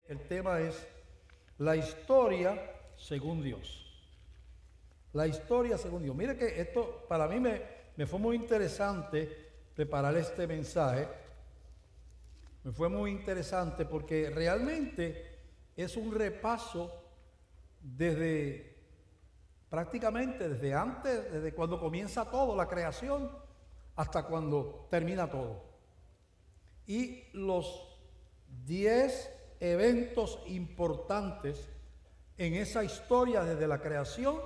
El tema es la historia según Dios. La historia según Dios. Mire que esto para mí me fue muy interesante preparar este mensaje. Me fue muy interesante porque realmente es un repaso prácticamente desde antes, desde cuando comienza todo, la creación, hasta cuando termina todo. Y los 10 eventos importantes en esa historia desde la creación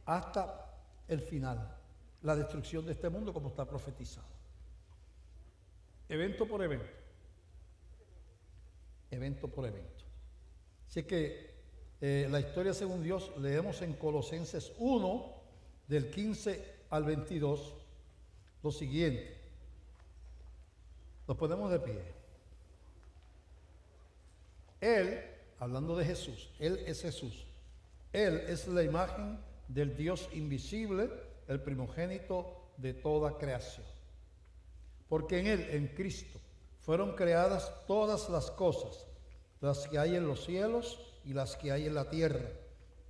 hasta el final, la destrucción de este mundo como está profetizado. Evento por evento. Evento por evento. Así que la historia según Dios leemos en Colosenses 1, del 15 al 22, lo siguiente. Nos ponemos de pie. Él, hablando de Jesús, Él es Jesús. Él es la imagen del Dios invisible, el primogénito de toda creación. Porque en Él, en Cristo, fueron creadas todas las cosas, las que hay en los cielos y las que hay en la tierra,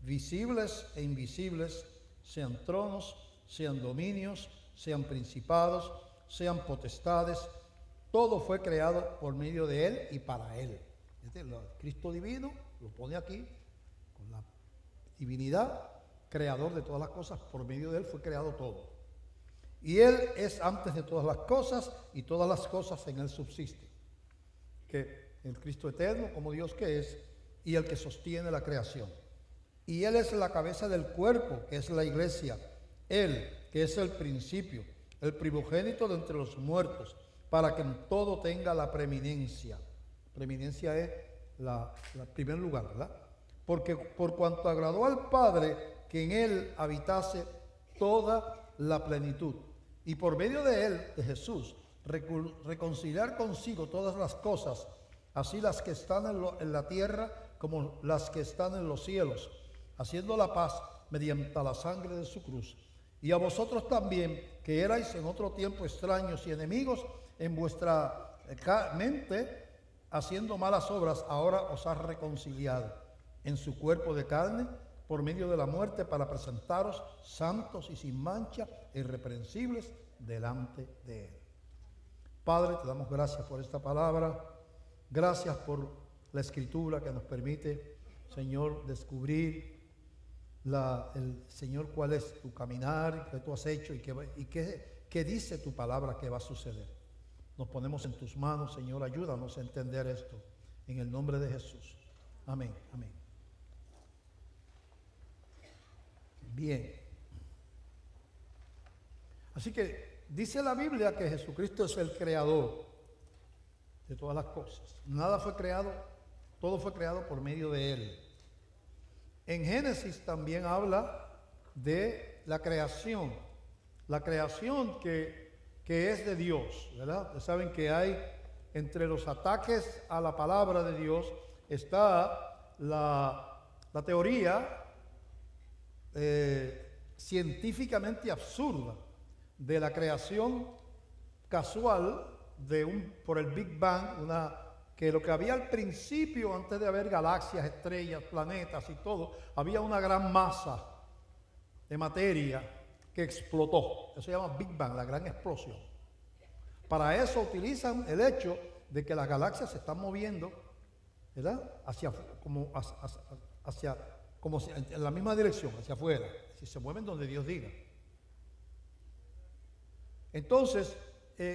visibles e invisibles, sean tronos, sean dominios, sean principados, sean potestades. Todo fue creado por medio de Él y para Él. Cristo divino lo pone aquí con la divinidad, creador de todas las cosas. Por medio de Él fue creado todo. Y Él es antes de todas las cosas, y todas las cosas en Él subsisten. Que el Cristo eterno, como Dios que es, y el que sostiene la creación. Y Él es la cabeza del cuerpo, que es la iglesia. Él, que es el principio, el primogénito de entre los muertos, para que en todo tenga la preeminencia. Preeminencia es la primer lugar, ¿verdad? Porque por cuanto agradó al Padre que en Él habitase toda la plenitud, y por medio de Él, de Jesús, reconciliar consigo todas las cosas, así las que están en la tierra como las que están en los cielos, haciendo la paz mediante la sangre de su cruz. Y a vosotros también, que erais en otro tiempo extraños y enemigos en vuestra mente, haciendo malas obras, ahora os ha reconciliado en su cuerpo de carne por medio de la muerte, para presentaros santos y sin mancha e irreprensibles delante de Él. Padre, te damos gracias por esta palabra. Gracias por la escritura que nos permite, Señor, descubrir Señor, cuál es tu caminar, que tú has hecho y qué dice tu palabra que va a suceder. Nos ponemos en tus manos, Señor, ayúdanos a entender esto en el nombre de Jesús. Amén, amén. Bien. Así que dice la Biblia que Jesucristo es el creador de todas las cosas. Nada fue creado, todo fue creado por medio de Él. En Génesis también habla de la creación que es de Dios, ¿verdad? Ustedes saben que hay entre los ataques a la palabra de Dios está la teoría científicamente absurda de la creación casual por el Big Bang, que lo que había al principio, antes de haber galaxias, estrellas, planetas y todo, había una gran masa de materia que explotó. Eso se llama Big Bang, la gran explosión. Para eso utilizan el hecho de que las galaxias se están moviendo, ¿verdad? En la misma dirección, hacia afuera, si se mueven donde Dios diga. Entonces,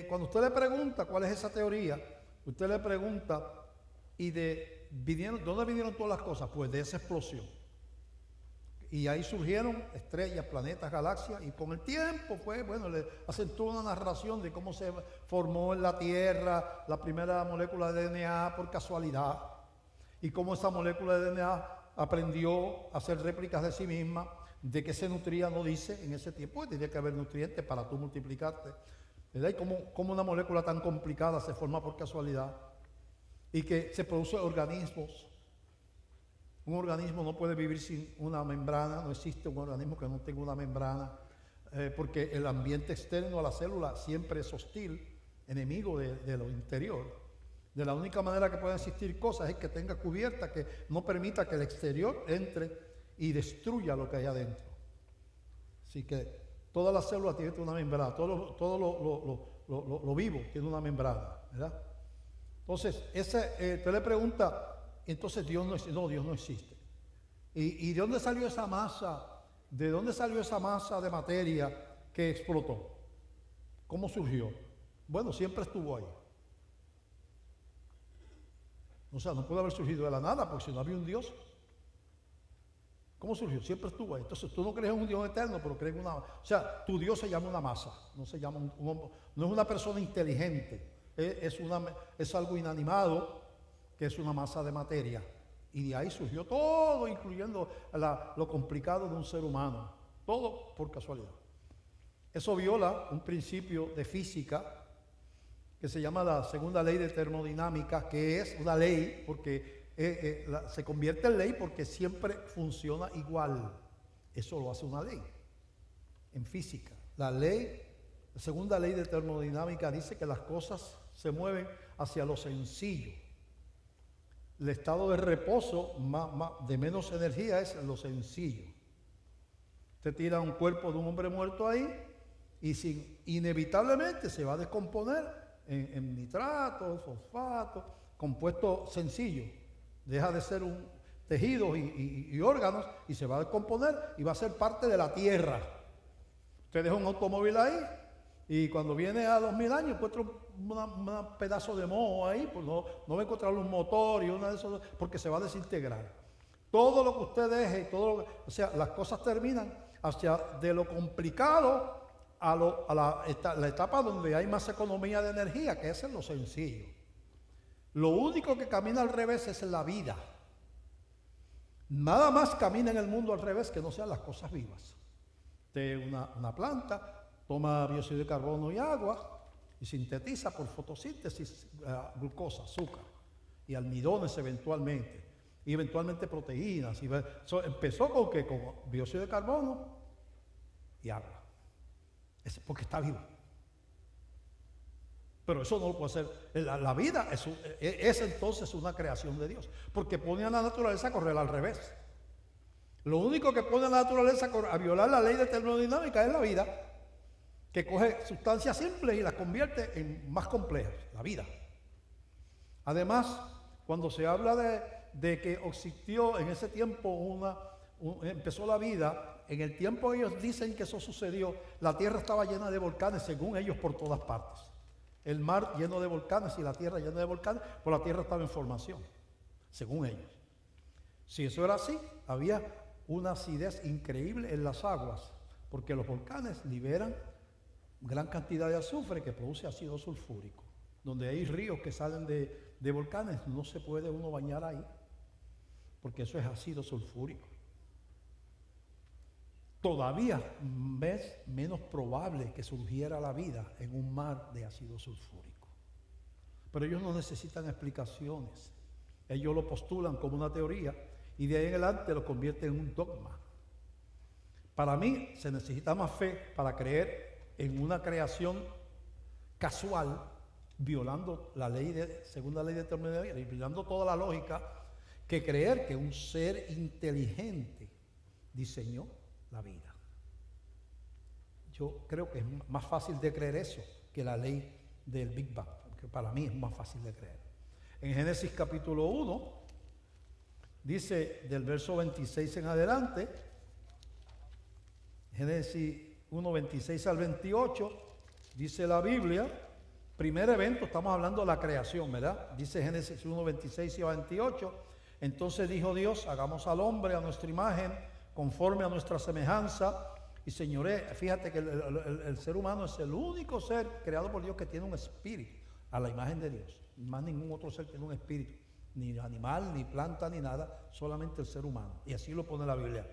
cuando usted le pregunta cuál es esa teoría, usted le pregunta, ¿dónde vinieron todas las cosas? Pues de esa explosión. Y ahí surgieron estrellas, planetas, galaxias, y con el tiempo le hacen toda una narración de cómo se formó en la Tierra la primera molécula de DNA por casualidad, y cómo esa molécula de DNA aprendió a hacer réplicas de sí misma, de qué se nutría, no dice en ese tiempo, pues tenía que haber nutrientes para tú multiplicarte, ¿verdad? Y cómo una molécula tan complicada se forma por casualidad, y que se producen organismos. Un organismo no puede vivir sin una membrana, no existe un organismo que no tenga una membrana, porque el ambiente externo a la célula siempre es hostil, enemigo de lo interior. De la única manera que pueden existir cosas es que tenga cubierta, que no permita que el exterior entre y destruya lo que hay adentro. Así que toda la célula tiene una membrana, todo lo vivo tiene una membrana, ¿verdad? Entonces, usted le pregunta, entonces Dios no existe. No, Dios no existe. ¿Y de dónde salió esa masa? ¿De dónde salió esa masa de materia que explotó? ¿Cómo surgió? Bueno, siempre estuvo ahí. O sea, no puede haber surgido de la nada, porque si no había un Dios. ¿Cómo surgió? Siempre estuvo ahí. Entonces tú no crees en un Dios eterno, pero crees en una... O sea, tu Dios se llama una masa, no se llama no es una persona inteligente, es algo inanimado, que es una masa de materia. Y de ahí surgió todo, incluyendo lo complicado de un ser humano. Todo por casualidad. Eso viola un principio de física que se llama la segunda ley de termodinámica, que es una ley porque se convierte en ley porque siempre funciona igual. Eso lo hace una ley en física. La segunda ley de termodinámica dice que las cosas se mueven hacia lo sencillo. El estado de reposo de menos energía es lo sencillo. Usted tira un cuerpo de un hombre muerto ahí y inevitablemente se va a descomponer en nitrato, fosfato, compuesto sencillo. Deja de ser un tejidos y órganos y se va a descomponer y va a ser parte de la tierra. Usted deja un automóvil ahí y cuando viene a 2000 años encuentra un pedazo de moho ahí, pues no va a encontrar un motor y una de esos, porque se va a desintegrar. Todo lo que usted deje, o sea, las cosas terminan hacia de lo complicado a la etapa donde hay más economía de energía, que es en lo sencillo. Lo único que camina al revés es la vida. Nada más camina en el mundo al revés que no sean las cosas vivas. Una planta toma dióxido de carbono y agua y sintetiza por fotosíntesis glucosa, azúcar y almidones eventualmente, y eventualmente proteínas. Empezó con dióxido de carbono y agua. Es porque está vivo. Pero eso no lo puede hacer. La vida es entonces una creación de Dios, porque pone a la naturaleza a correr al revés. Lo único que pone a la naturaleza a violar la ley de termodinámica es la vida, que coge sustancias simples y las convierte en más complejas, la vida. Además, cuando se habla de que existió en ese tiempo empezó la vida, en el tiempo que ellos dicen que eso sucedió, la tierra estaba llena de volcanes, según ellos, por todas partes. El mar lleno de volcanes y la tierra llena de volcanes, pues la tierra estaba en formación, según ellos. Si eso era así, había una acidez increíble en las aguas, porque los volcanes liberan gran cantidad de azufre que produce ácido sulfúrico. Donde hay ríos que salen de volcanes, no se puede uno bañar ahí, porque eso es ácido sulfúrico. Todavía es menos probable que surgiera la vida en un mar de ácido sulfúrico. Pero ellos no necesitan explicaciones. Ellos lo postulan como una teoría y de ahí en adelante lo convierten en un dogma. Para mí se necesita más fe para creer en una creación casual, violando la segunda ley de termodinámica, violando toda la lógica, que creer que un ser inteligente diseñó la vida. Yo creo que es más fácil de creer eso que la ley del Big Bang, porque para mí es más fácil de creer. En Génesis capítulo 1, dice del verso 26 en adelante, Génesis 1, 26 al 28, dice la Biblia, primer evento, estamos hablando de la creación, ¿verdad? Dice Génesis 1, 26 y 28, entonces dijo Dios, hagamos al hombre a nuestra imagen, conforme a nuestra semejanza, y fíjate que el ser humano es el único ser creado por Dios que tiene un espíritu a la imagen de Dios. Más ningún otro ser tiene un espíritu, ni animal, ni planta, ni nada, solamente el ser humano. Y así lo pone la Biblia.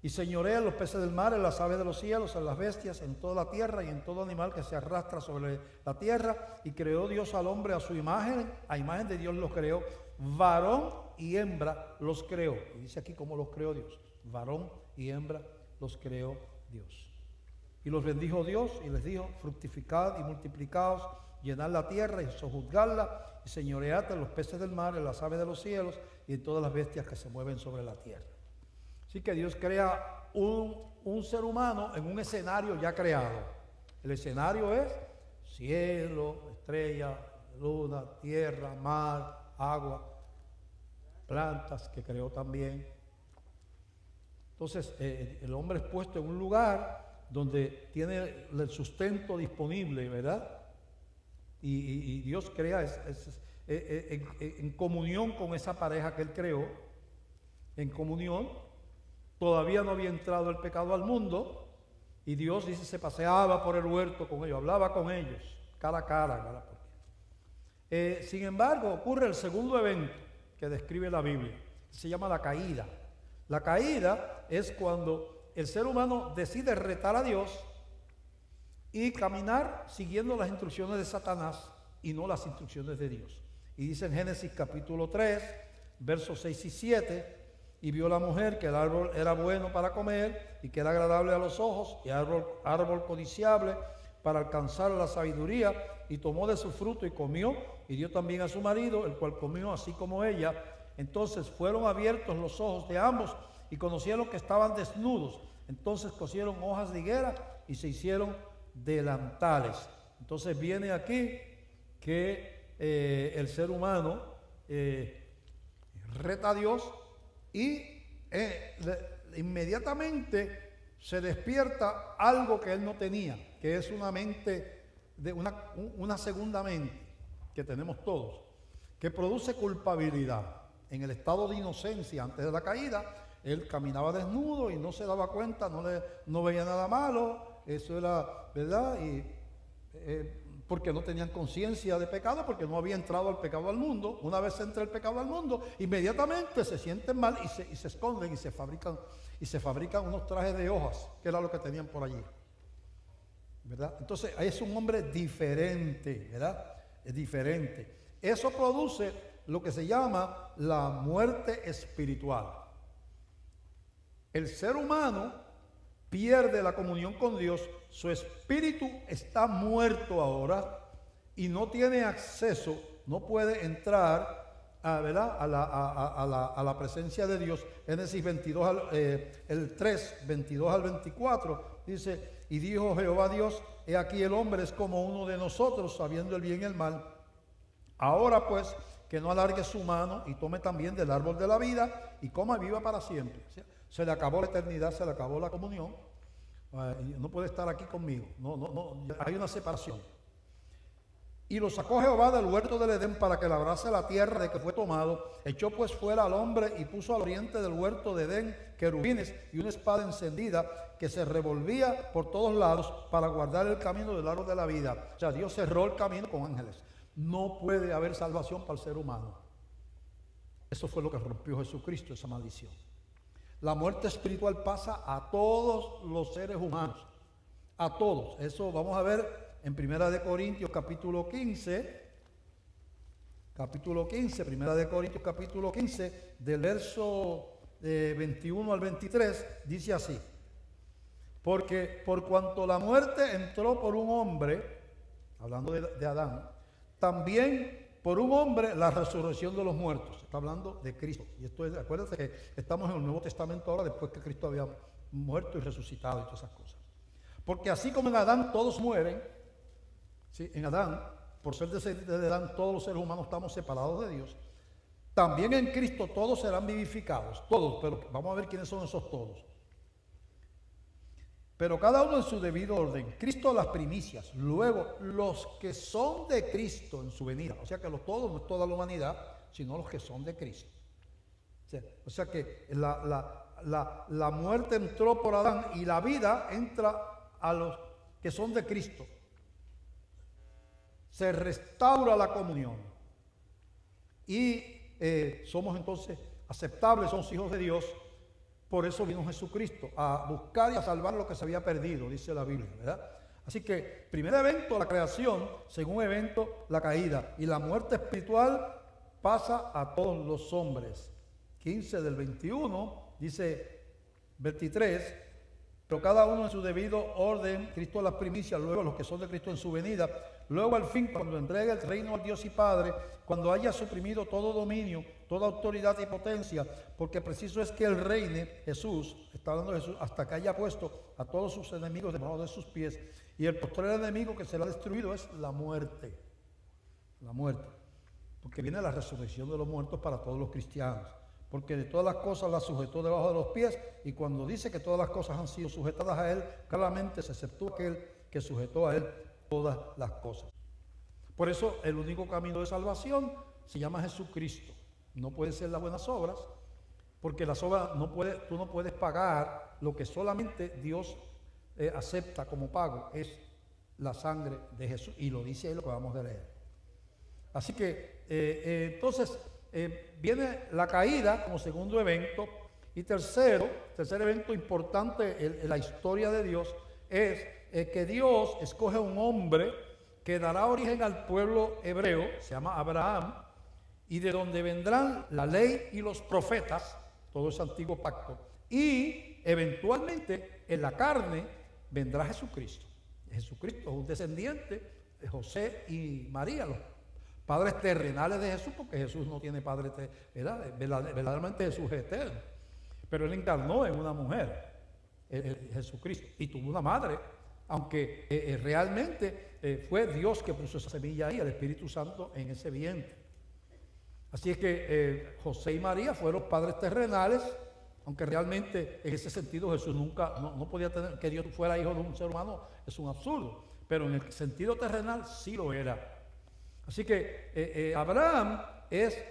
Y señorea en los peces del mar, en las aves de los cielos, en las bestias, en toda la tierra y en todo animal que se arrastra sobre la tierra. Y creó Dios al hombre a su imagen, a imagen de Dios los creó, varón y hembra los creó. Y dice aquí cómo los creó Dios. Varón y hembra los creó Dios. Y los bendijo Dios y les dijo, fructificad y multiplicaos, llenar la tierra y sojuzgarla y señorearte en los peces del mar, en las aves de los cielos y en todas las bestias que se mueven sobre la tierra. Así que Dios crea un ser humano en un escenario ya creado. El escenario es cielo, estrella, luna, tierra, mar, agua, plantas que creó también. Entonces el hombre es puesto en un lugar donde tiene el sustento disponible, ¿verdad? Y Dios crea en comunión con esa pareja que Él creó, en comunión. Todavía no había entrado el pecado al mundo y Dios, dice, se paseaba por el huerto con ellos, hablaba con ellos, cara a cara, ¿verdad? Sin embargo, ocurre el segundo evento que describe la Biblia, se llama la caída. La caída es cuando el ser humano decide retar a Dios y caminar siguiendo las instrucciones de Satanás y no las instrucciones de Dios. Y dice en Génesis capítulo 3, versos 6 y 7, y vio la mujer que el árbol era bueno para comer y que era agradable a los ojos y árbol codiciable para alcanzar la sabiduría, y tomó de su fruto y comió y dio también a su marido, el cual comió así como ella. Entonces fueron abiertos los ojos de ambos y conocieron que estaban desnudos. Entonces cosieron hojas de higuera y se hicieron delantales. Entonces viene aquí que el ser humano reta a Dios y inmediatamente se despierta algo que él no tenía, que es una mente, una segunda mente que tenemos todos, que produce culpabilidad. En el estado de inocencia antes de la caída, él caminaba desnudo y no se daba cuenta, no veía nada malo, eso era, ¿verdad? Y porque no tenían conciencia de pecado, porque no había entrado el pecado al mundo. Una vez entra el pecado al mundo, inmediatamente se sienten mal y se esconden y se fabrican unos trajes de hojas, que era lo que tenían por allí, ¿verdad? Entonces ahí es un hombre diferente, ¿verdad? Es diferente. Eso produce lo que se llama la muerte espiritual. El ser humano pierde la comunión con Dios, su espíritu está muerto ahora y no tiene acceso, no puede entrar ¿verdad? a la presencia de Dios. Génesis 22, el 3, 22 al 24, dice, y dijo Jehová Dios, he aquí el hombre es como uno de nosotros, sabiendo el bien y el mal. Ahora pues, que no alargue su mano y tome también del árbol de la vida y coma y viva para siempre. O sea, se le acabó la eternidad, se le acabó la comunión. No puede estar aquí conmigo. No, hay una separación. Y lo sacó Jehová del huerto del Edén para que labrase la tierra de que fue tomado. Echó pues fuera al hombre y puso al oriente del huerto de Edén querubines y una espada encendida que se revolvía por todos lados para guardar el camino del árbol de la vida. O sea, Dios cerró el camino con ángeles. No puede haber salvación para el ser humano. Eso fue lo que rompió Jesucristo, esa maldición. La muerte espiritual pasa a todos los seres humanos, a todos. Eso vamos a ver en Primera de Corintios capítulo 15, Primera de Corintios capítulo 15, del verso 21 al 23, dice así: porque por cuanto la muerte entró por un hombre, hablando de Adán, también por un hombre la resurrección de los muertos. Está hablando de Cristo. Y esto es, acuérdense que estamos en el Nuevo Testamento ahora, después que Cristo había muerto y resucitado y todas esas cosas. Porque así como en Adán todos mueren, ¿sí? En Adán, por ser descendientes de Adán, todos los seres humanos estamos separados de Dios. También en Cristo todos serán vivificados, todos, pero vamos a ver quiénes son esos todos. Pero cada uno en su debido orden. Cristo las primicias, luego los que son de Cristo en su venida. O sea que los todos no es toda la humanidad, sino los que son de Cristo. O sea que la muerte entró por Adán y la vida entra a los que son de Cristo. Se restaura la comunión. Y somos entonces aceptables, somos hijos de Dios. Por eso vino Jesucristo, a buscar y a salvar lo que se había perdido, dice la Biblia, ¿verdad? Así que, primer evento, la creación, segundo evento, la caída. Y la muerte espiritual pasa a todos los hombres. 15 del 21, dice 23, pero cada uno en su debido orden, Cristo las primicias, luego los que son de Cristo en su venida, Luego al fin, cuando entregue el reino al Dios y Padre, cuando haya suprimido todo dominio, toda autoridad y potencia, porque preciso es que Él reine, Jesús, está hablando de Jesús, hasta que haya puesto a todos sus enemigos debajo de sus pies. Y el postrer enemigo que será destruido es la muerte. La muerte. Porque viene la resurrección de los muertos para todos los cristianos. Porque de todas las cosas las sujetó debajo de los pies, y cuando dice que todas las cosas han sido sujetadas a Él, claramente se exceptúa aquel que sujetó a Él todas las cosas. Por eso el único camino de salvación se llama Jesucristo. No puede ser las buenas obras, porque las obras tú no puedes pagar lo que solamente Dios acepta como pago, es la sangre de Jesús, y lo dice ahí lo que vamos a leer. Así que entonces viene la caída como segundo evento, y tercer evento importante en la historia de Dios es que Dios escoge un hombre que dará origen al pueblo hebreo, se llama Abraham, y de donde vendrán la ley y los profetas, todo ese antiguo pacto, y eventualmente en la carne vendrá Jesucristo. Jesucristo es un descendiente de José y María, los padres terrenales de Jesús, porque Jesús no tiene padre, verdaderamente Jesús es eterno, pero Él encarnó en una mujer, Jesucristo, y tuvo una madre, aunque realmente fue Dios que puso esa semilla ahí, el Espíritu Santo en ese vientre. Así es que José y María fueron padres terrenales, aunque realmente en ese sentido Jesús nunca, no podía tener, que Dios fuera hijo de un ser humano, es un absurdo, pero en el sentido terrenal sí lo era. Así que Abraham es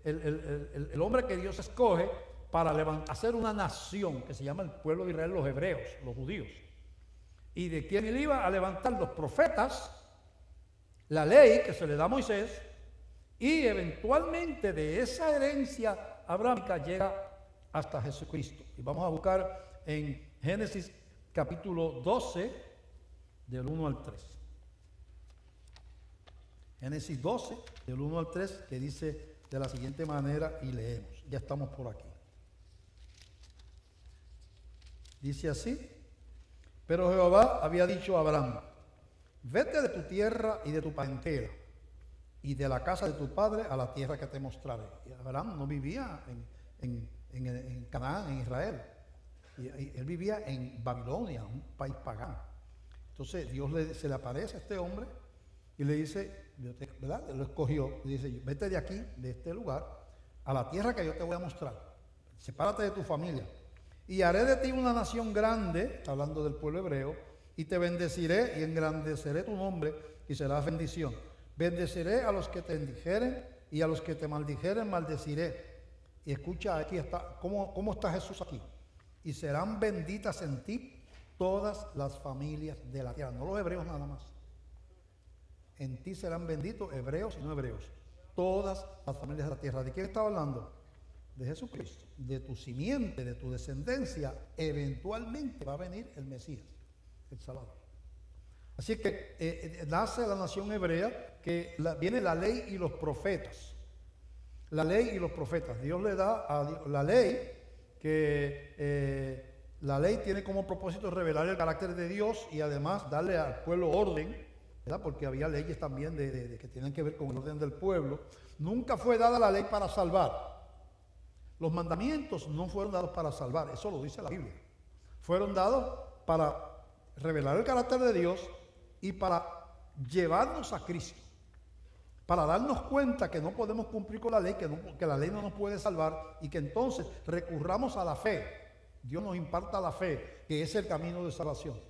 el hombre que Dios escoge para hacer una nación que se llama el pueblo de Israel, los hebreos, los judíos. Y de quien él iba a levantar los profetas, la ley que se le da a Moisés, y eventualmente de esa herencia abrahámica llega hasta Jesucristo. Y vamos a buscar en Génesis capítulo 12, del 1 al 3. Génesis 12, del 1 al 3, que dice de la siguiente manera, y leemos. Ya estamos por aquí. Dice así: pero Jehová había dicho a Abraham: vete de tu tierra y de tu parentela y de la casa de tu padre a la tierra que te mostraré. Y Abraham no vivía en Canaán, en Israel. Y él vivía en Babilonia, un país pagano. Entonces Dios se le aparece a este hombre y le dice, ¿verdad? Él lo escogió. Le dice: vete de aquí, de este lugar, a la tierra que yo te voy a mostrar. Sepárate de tu familia. Y haré de ti una nación grande, está hablando del pueblo hebreo, y te bendeciré y engrandeceré tu nombre y serás bendición. Bendeciré a los que te bendijeren y a los que te maldijeren maldeciré. Y escucha, aquí está, ¿cómo está Jesús aquí? Y serán benditas en ti todas las familias de la tierra, no los hebreos nada más. En ti serán benditos hebreos y no hebreos, todas las familias de la tierra. ¿De quién está hablando? De Jesucristo. De tu simiente, de tu descendencia, eventualmente va a venir el Mesías, el Salvador. Así que nace la nación hebrea, que viene la ley y los profetas. La ley y los profetas. Dios le da a la ley, que la ley tiene como propósito revelar el carácter de Dios y además darle al pueblo orden, ¿verdad? Porque había leyes también que tienen que ver con el orden del pueblo. Nunca fue dada la ley para salvar. Los mandamientos no fueron dados para salvar, eso lo dice la Biblia. Fueron dados para revelar el carácter de Dios y para llevarnos a Cristo. Para darnos cuenta que no podemos cumplir con la ley, que la ley no nos puede salvar, y que entonces recurramos a la fe. Dios nos imparta la fe, que es el camino de salvación.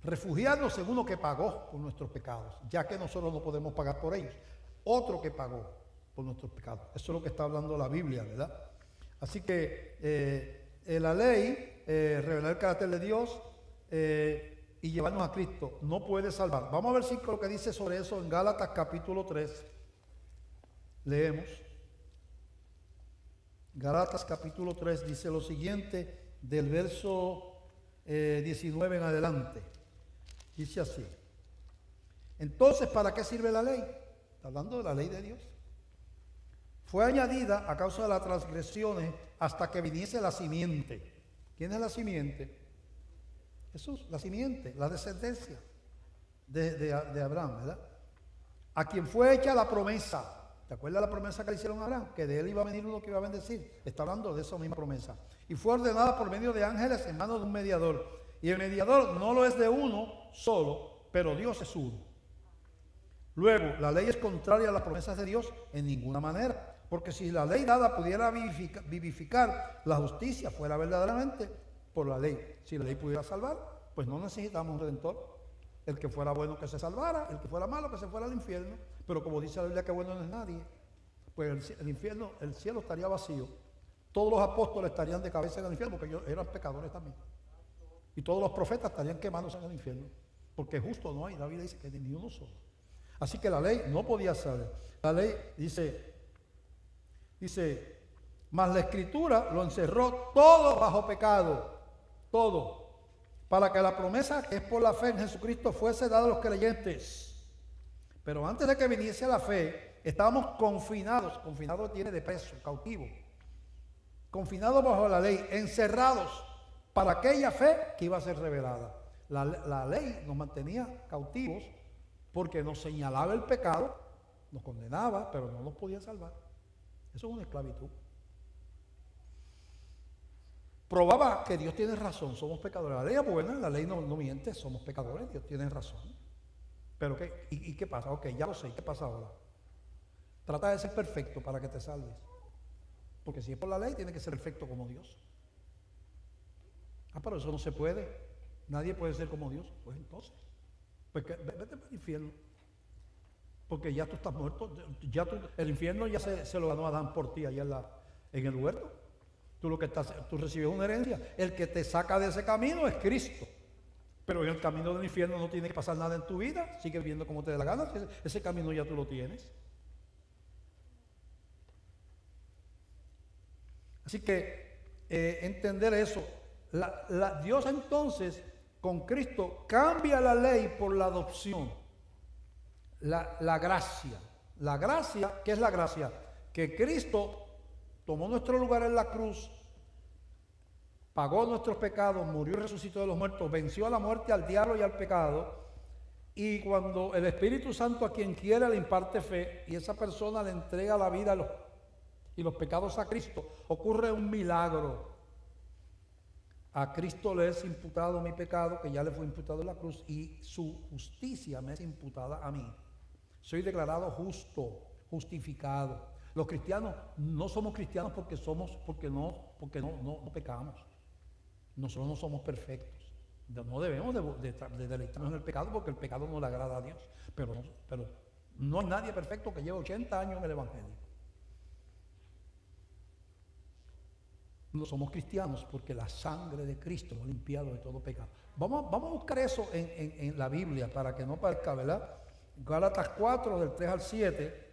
Refugiarnos en uno que pagó por nuestros pecados, ya que nosotros no podemos pagar por ellos. Otro que pagó por nuestros pecados. Eso es lo que está hablando la Biblia, ¿verdad? Así que la ley, revelar el carácter de Dios y llevarnos a Cristo, no puede salvar. Vamos a ver si lo que dice sobre eso en Gálatas capítulo 3. Leemos. Gálatas capítulo 3 dice lo siguiente, del verso 19 en adelante. Dice así: entonces, ¿para qué sirve la ley? Está hablando de la ley de Dios. Fue añadida a causa de las transgresiones hasta que viniese la simiente. ¿Quién es la simiente? Jesús, la simiente, la descendencia. de Abraham, ¿verdad? A quien fue hecha la promesa. ¿Te acuerdas la promesa que le hicieron a Abraham? Que de él iba a venir uno que iba a bendecir. Está hablando de esa misma promesa. Y fue ordenada por medio de ángeles en manos de un mediador. Y el mediador no lo es de uno solo, pero Dios es uno. Luego, la ley es contraria a las promesas de Dios en ninguna manera. Porque si la ley dada pudiera vivificar, la justicia fuera verdaderamente por la ley. Si la ley pudiera salvar, pues no necesitamos un redentor. El que fuera bueno que se salvara, el que fuera malo que se fuera al infierno. Pero como dice la Biblia que bueno no es nadie, pues el infierno, el cielo estaría vacío. Todos los apóstoles estarían de cabeza en el infierno porque ellos eran pecadores también. Y todos los profetas estarían quemándose en el infierno. Porque justo no hay, la Biblia dice que ni uno solo. Así que la ley no podía ser. La ley dice, mas la escritura lo encerró todo bajo pecado. Todo. Para que la promesa que es por la fe en Jesucristo fuese dada a los creyentes. Pero antes de que viniese la fe, estábamos confinados. Confinado tiene de preso, cautivo. Confinados bajo la ley, encerrados para aquella fe que iba a ser revelada. La ley nos mantenía cautivos porque nos señalaba el pecado, nos condenaba, pero no nos podía salvar. Eso es una esclavitud. Probaba que Dios tiene razón, somos pecadores. La ley es buena, la ley no miente, somos pecadores, Dios tiene razón. Pero ¿qué? ¿Y qué pasa? Ok, ya lo sé, ¿qué pasa ahora? Trata de ser perfecto para que te salves. Porque si es por la ley, tiene que ser perfecto como Dios. Pero eso no se puede. Nadie puede ser como Dios. Pues entonces, vete para el infierno. Porque ya tú estás muerto. El infierno ya se lo ganó Adán por ti allá en el huerto. Tú recibes una herencia. El que te saca de ese camino es Cristo. Pero en el camino del infierno no tiene que pasar nada en tu vida. Sigue viviendo como te dé la gana. Ese camino ya tú lo tienes. Así que entender eso. Dios entonces con Cristo cambia la ley por la adopción. La gracia. La gracia, ¿qué es la gracia? Que Cristo tomó nuestro lugar en la cruz, pagó nuestros pecados, murió y resucitó de los muertos, venció a la muerte, al diablo y al pecado. Y cuando el Espíritu Santo a quien quiera le imparte fe y esa persona le entrega la vida y los pecados a Cristo, ocurre un milagro. A Cristo le es imputado mi pecado, que ya le fue imputado en la cruz, y su justicia me es imputada a mí. Soy declarado justo, justificado. Los cristianos no somos cristianos porque no pecamos. Nosotros no somos perfectos. No debemos de deleitarnos en el pecado porque el pecado no le agrada a Dios. Pero no hay nadie perfecto que lleve 80 años en el Evangelio. No somos cristianos porque la sangre de Cristo nos ha limpiado de todo pecado. Vamos a buscar eso en la Biblia para que no parezca, ¿verdad? Gálatas 4, del 3 al 7.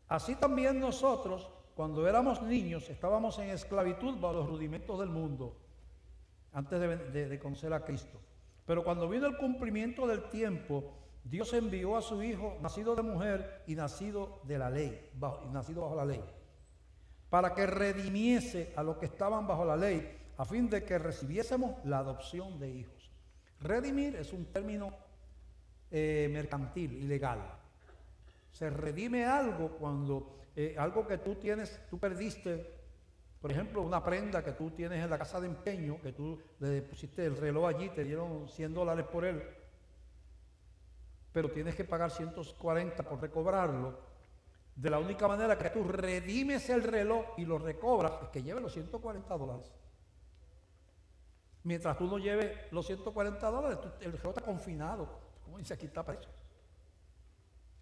Así también nosotros, cuando éramos niños, estábamos en esclavitud bajo los rudimentos del mundo, antes de conocer a Cristo. Pero cuando vino el cumplimiento del tiempo, Dios envió a su Hijo, nacido de mujer y nacido de la ley, nacido bajo la ley, para que redimiese a los que estaban bajo la ley, a fin de que recibiésemos la adopción de hijos. Redimir es un término mercantil y legal. Se redime algo cuando algo que tú perdiste, por ejemplo, una prenda que tú tienes en la casa de empeño, que tú le pusiste el reloj allí, te dieron $100 por él, pero tienes que pagar 140 por recobrarlo. De la única manera que tú redimes el reloj y lo recobras es que lleve los $140. Mientras tú no lleves los $140, el reloj está confinado. Como dice aquí, está preso.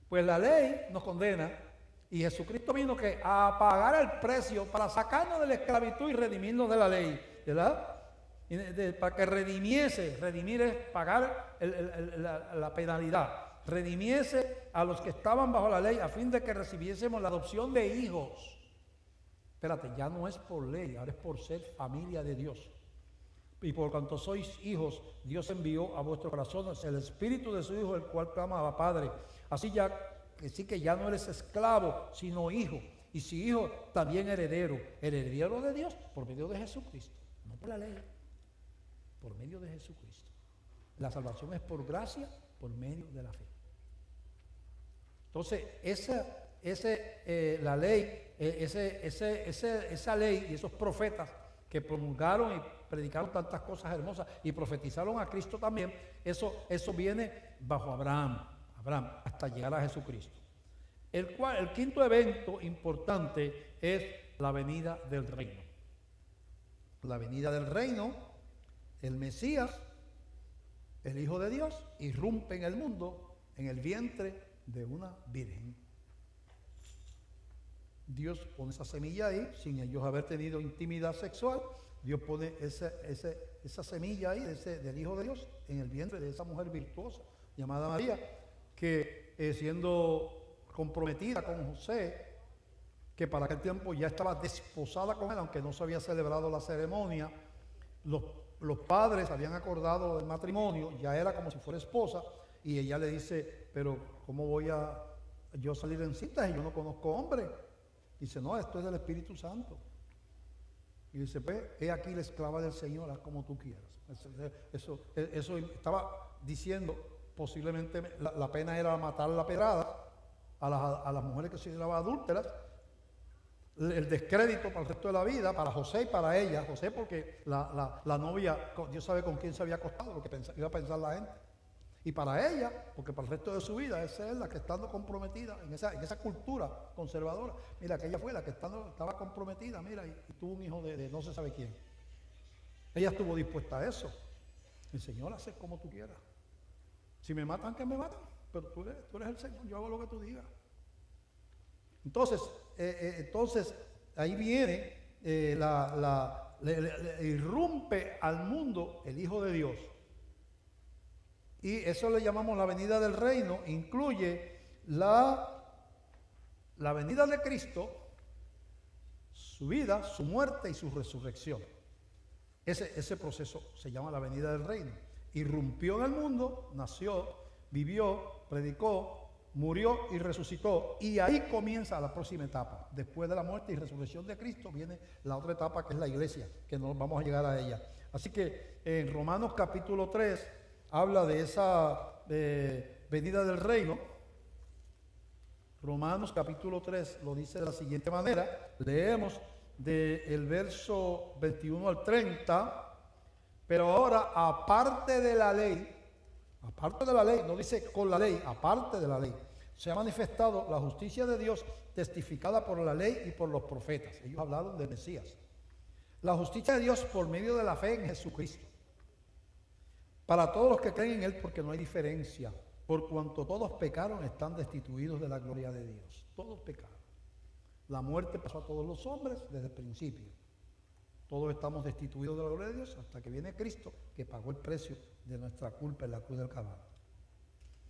Pues la ley nos condena y Jesucristo vino a pagar el precio para sacarnos de la esclavitud y redimirnos de la ley, ¿verdad? Para que redimir es pagar la penalidad. Redimiese a los que estaban bajo la ley a fin de que recibiésemos la adopción de hijos. Espérate, ya no es por ley, ahora es por ser familia de Dios. Y por cuanto sois hijos, Dios envió a vuestros corazones el espíritu de su Hijo, el cual clamaba Padre. Así que ya no eres esclavo, sino hijo. Y si hijo, también heredero. Heredero de Dios por medio de Jesucristo. No por la ley, por medio de Jesucristo. La salvación es por gracia, por medio de la fe. Entonces, la ley, esa ley y esos profetas que promulgaron y predicaron tantas cosas hermosas y profetizaron a Cristo también, eso viene bajo Abraham, hasta llegar a Jesucristo. El quinto evento importante es la venida del reino. La venida del reino, el Mesías, el Hijo de Dios, irrumpe en el mundo en el vientre de una virgen. Dios pone esa semilla ahí, sin ellos haber tenido intimidad sexual. Dios pone esa semilla ahí del Hijo de Dios en el vientre de esa mujer virtuosa llamada María, que siendo comprometida con José, que para aquel tiempo ya estaba desposada con él, aunque no se había celebrado la ceremonia, los padres habían acordado el matrimonio, ya era como si fuera esposa, y ella le dice, pero ¿cómo voy a yo salir en citas y yo no conozco hombre? Dice, no, esto es del Espíritu Santo. Y dice, pues, he aquí la esclava del Señor, haz como tú quieras. Eso estaba diciendo, posiblemente la pena era matar la pedrada a las mujeres que se consideraban adúlteras, el descrédito para el resto de la vida, para José y para ella. José porque la novia, Dios sabe con quién se había acostado, lo que iba a pensar la gente. Y para ella, porque para el resto de su vida, esa es la que estando comprometida en esa cultura conservadora. Mira, que ella fue la que estaba comprometida, mira, y tuvo un hijo de no se sabe quién. Ella estuvo dispuesta a eso. El Señor hace como tú quieras. Si me matan, que me matan. Pero tú eres el Señor, yo hago lo que tú digas. Entonces ahí viene, irrumpe al mundo el Hijo de Dios. Y eso le llamamos la venida del reino. Incluye la venida de Cristo, su vida, su muerte y su resurrección. Ese proceso se llama la venida del reino. Irrumpió en el mundo, nació, vivió, predicó, murió y resucitó. Y ahí comienza la próxima etapa. Después de la muerte y resurrección de Cristo viene la otra etapa, que es la iglesia, que no vamos a llegar a ella. Así que en Romanos capítulo 3 habla de esa venida del reino. Romanos capítulo 3 lo dice de la siguiente manera. Leemos del verso 21 al 30. Pero ahora, aparte de la ley, no dice con la ley, aparte de la ley, se ha manifestado la justicia de Dios testificada por la ley y por los profetas. Ellos hablaron del Mesías. La justicia de Dios por medio de la fe en Jesucristo. Para todos los que creen en Él, porque no hay diferencia, por cuanto todos pecaron, están destituidos de la gloria de Dios. Todos pecaron. La muerte pasó a todos los hombres desde el principio. Todos estamos destituidos de la gloria de Dios hasta que viene Cristo, que pagó el precio de nuestra culpa en la cruz del Calvario.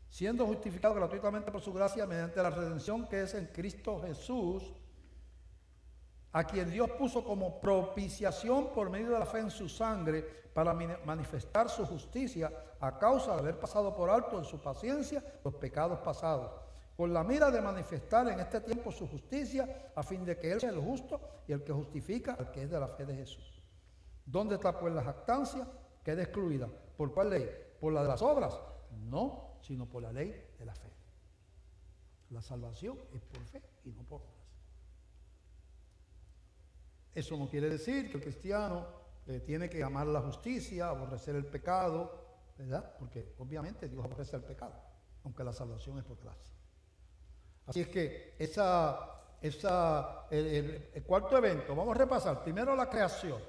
Siendo justificados gratuitamente por su gracia mediante la redención que es en Cristo Jesús, a quien Dios puso como propiciación por medio de la fe en su sangre para manifestar su justicia a causa de haber pasado por alto en su paciencia los pecados pasados, con la mira de manifestar en este tiempo su justicia a fin de que Él sea el justo y el que justifica al que es de la fe de Jesús. ¿Dónde está pues la jactancia? Queda excluida. ¿Por cuál ley? ¿Por la de las obras? No, sino por la ley de la fe. La salvación es por fe y no por obras. Eso no quiere decir que el cristiano tiene que amar la justicia, aborrecer el pecado, ¿verdad? Porque obviamente Dios aborrece el pecado, aunque la salvación es por gracia. Así es que el cuarto evento, vamos a repasar. Primero la creación.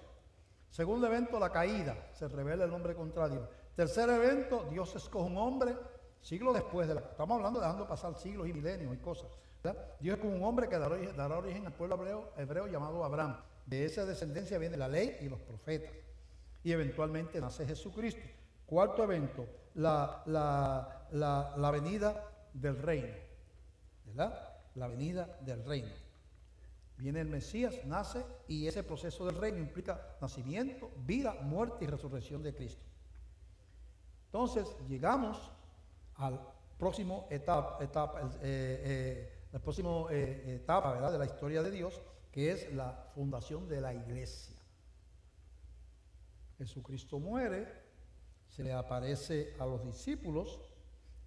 Segundo evento, la caída, se revela el hombre contra Dios. Tercer evento, Dios escoge un hombre siglos después estamos hablando dejando pasar siglos y milenios y cosas, ¿verdad? Dios escoge un hombre que dará origen al pueblo hebreo llamado Abraham. De esa descendencia viene la ley y los profetas. Y eventualmente nace Jesucristo. Cuarto evento, la venida del reino, ¿verdad? La venida del reino. Viene el Mesías, nace, y ese proceso del reino implica nacimiento, vida, muerte y resurrección de Cristo. Entonces llegamos al próximo etapa, ¿verdad? De la historia de Dios, que es la fundación de la iglesia. Jesucristo muere, se le aparece a los discípulos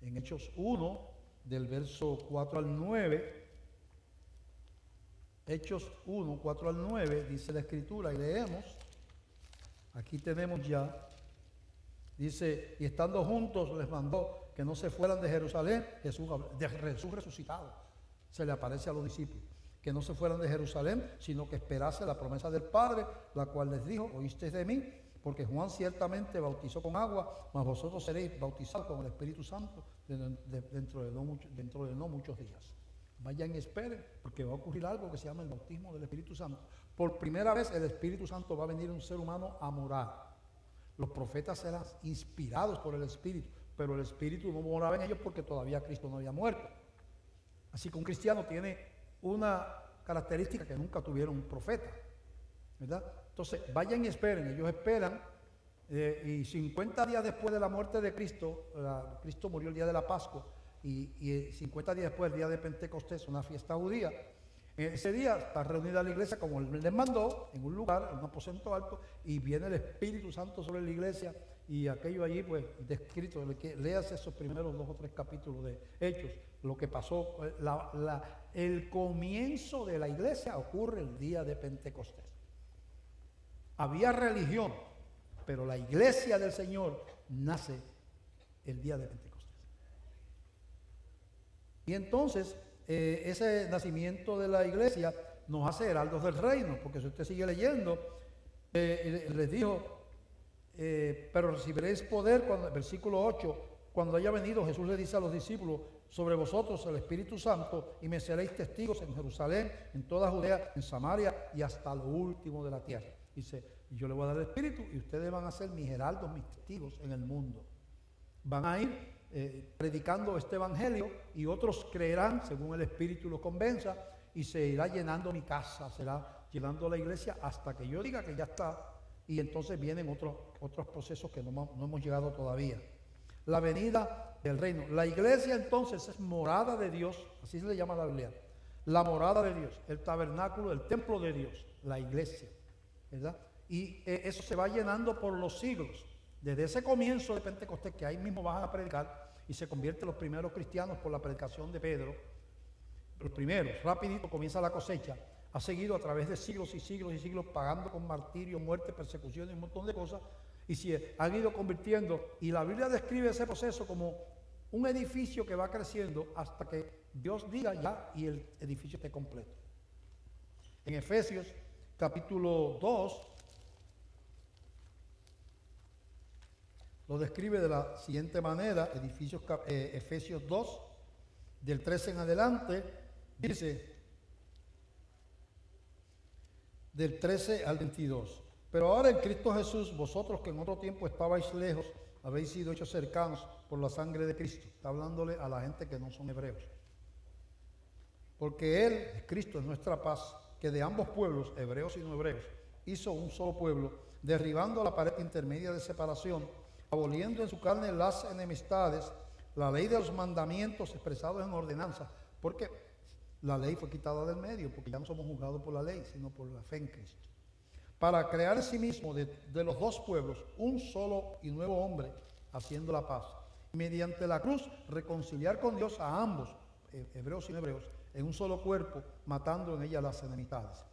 En Hechos 1, del verso 4 al 9, Hechos 1, 4 al 9, dice la Escritura, y leemos, aquí tenemos ya, dice, y estando juntos les mandó que no se fueran de Jerusalén, Jesús resucitado, se le aparece a los discípulos, que no se fueran de Jerusalén, sino que esperase la promesa del Padre, la cual les dijo, oísteis de mí, porque Juan ciertamente bautizó con agua, mas vosotros seréis bautizados con el Espíritu Santo dentro de no muchos días. Vayan y esperen, porque va a ocurrir algo que se llama el bautismo del Espíritu Santo. Por primera vez el Espíritu Santo va a venir a un ser humano a morar. Los profetas serán inspirados por el Espíritu, pero el Espíritu no moraba en ellos porque todavía Cristo no había muerto. Así que un cristiano tiene una característica que nunca tuvieron un profeta, ¿verdad? Entonces, vayan y esperen. Ellos esperan, y 50 días después de la muerte de Cristo, Cristo murió el día de la Pascua, y 50 días después, el día de Pentecostés, una fiesta judía, ese día está reunida la iglesia como Él les mandó, en un lugar, en un aposento alto, y viene el Espíritu Santo sobre la iglesia, y aquello allí, pues, descrito, léase esos primeros 2 o 3 capítulos de Hechos, lo que pasó, el comienzo de la iglesia ocurre el día de Pentecostés. Había religión, pero la iglesia del Señor nace el día de Pentecostés. Y entonces, ese nacimiento de la iglesia nos hace heraldos del reino, porque si usted sigue leyendo, les dijo, pero recibiréis poder, versículo 8, cuando haya venido, Jesús le dice a los discípulos, sobre vosotros el Espíritu Santo, y me seréis testigos en Jerusalén, en toda Judea, en Samaria y hasta lo último de la tierra. Dice, yo le voy a dar el Espíritu y ustedes van a ser mis heraldos, mis testigos en el mundo. Van a ir predicando este evangelio y otros creerán según el Espíritu los convenza, y se irá llenando mi casa, será llenando la iglesia hasta que yo diga que ya está, y entonces vienen otros procesos que no hemos llegado todavía. La venida del reino. La iglesia entonces es morada de Dios, así se le llama a la Biblia, la morada de Dios, el tabernáculo, el templo de Dios, la iglesia, ¿verdad? Y eso se va llenando por los siglos. Desde ese comienzo de Pentecostés, que ahí mismo van a predicar, y se convierten los primeros cristianos por la predicación de Pedro, los primeros, rapidito comienza la cosecha, ha seguido a través de siglos y siglos y siglos, pagando con martirio, muerte, persecución y un montón de cosas, y se han ido convirtiendo, y la Biblia describe ese proceso como un edificio que va creciendo hasta que Dios diga ya y el edificio esté completo. En Efesios capítulo 2, lo describe de la siguiente manera, Efesios 2, del 13 en adelante, dice, del 13 al 22. Pero ahora en Cristo Jesús, vosotros que en otro tiempo estabais lejos, habéis sido hechos cercanos por la sangre de Cristo. Está hablándole a la gente que no son hebreos. Porque Él, Cristo, es nuestra paz, que de ambos pueblos, hebreos y no hebreos, hizo un solo pueblo, derribando la pared intermedia de separación, aboliendo en su carne las enemistades, la ley de los mandamientos expresados en ordenanzas, porque la ley fue quitada del medio, porque ya no somos juzgados por la ley, sino por la fe en Cristo. Para crear en sí mismo de los dos pueblos un solo y nuevo hombre, haciendo la paz. Mediante la cruz, reconciliar con Dios a ambos, hebreos y no hebreos, en un solo cuerpo, matando en ella las enemistades.